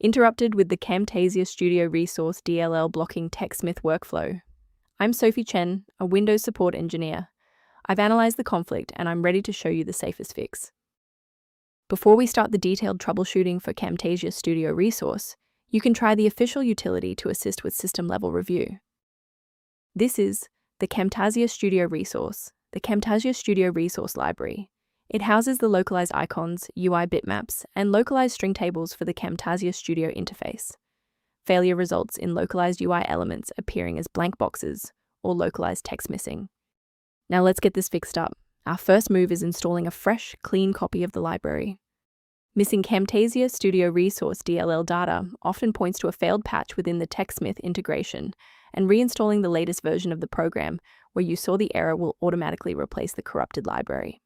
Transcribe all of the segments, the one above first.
Interrupted with the Camtasia Studio Resource DLL blocking TechSmith workflow. I'm Sophie Chen, a Windows support engineer. I've analyzed the conflict and I'm ready to show you the safest fix. Before we start the detailed troubleshooting for Camtasia Studio Resource, you can try the official utility to assist with system-level review. This is the Camtasia Studio Resource, the Camtasia Studio Resource Library. It houses the localized icons, UI bitmaps, and localized string tables for the Camtasia Studio interface. Failure results in localized UI elements appearing as blank boxes or localized text missing. Now let's get this fixed up. Our first move is installing a fresh, clean copy of the library. Missing Camtasia Studio Resource DLL data often points to a failed patch within the TechSmith integration, and reinstalling the latest version of the program where you saw the error will automatically replace the corrupted library.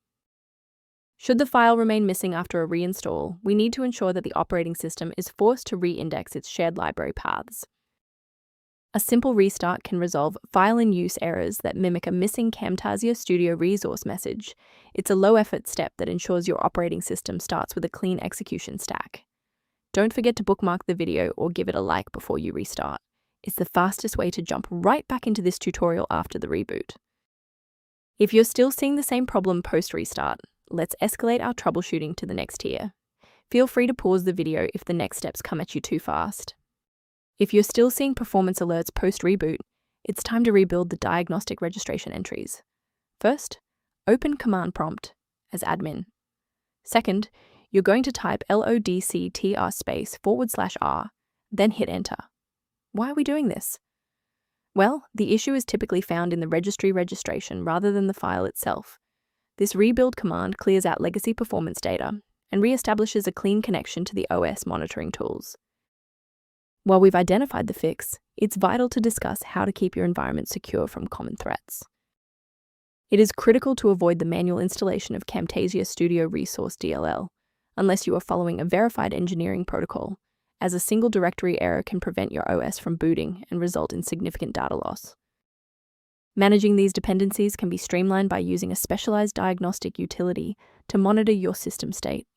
Should the file remain missing after a reinstall, we need to ensure that the operating system is forced to re-index its shared library paths. A simple restart can resolve file-in-use errors that mimic a missing Camtasia Studio Resource message. It's a low-effort step that ensures your operating system starts with a clean execution stack. Don't forget to bookmark the video or give it a like before you restart. It's the fastest way to jump right back into this tutorial after the reboot. If you're still seeing the same problem post-restart, let's escalate our troubleshooting to the next tier. Feel free to pause the video if the next steps come at you too fast. If you're still seeing performance alerts post-reboot, it's time to rebuild the diagnostic registration entries. First, open Command Prompt as admin. Second, you're going to type locktr/r, then hit Enter. Why are we doing this? Well, the issue is typically found in the registry registration rather than the file itself. This rebuild command clears out legacy performance data and reestablishes a clean connection to the OS monitoring tools. While we've identified the fix, it's vital to discuss how to keep your environment secure from common threats. It is critical to avoid the manual installation of Camtasia Studio Resource DLL, unless you are following a verified engineering protocol, as a single directory error can prevent your OS from booting and result in significant data loss. Managing these dependencies can be streamlined by using a specialized diagnostic utility to monitor your system state.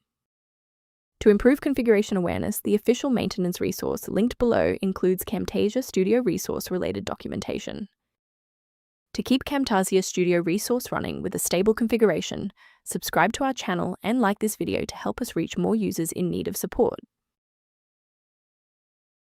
To improve configuration awareness, the official maintenance resource linked below includes Camtasia Studio Resource related documentation. To keep Camtasia Studio Resource running with a stable configuration, subscribe to our channel and like this video to help us reach more users in need of support.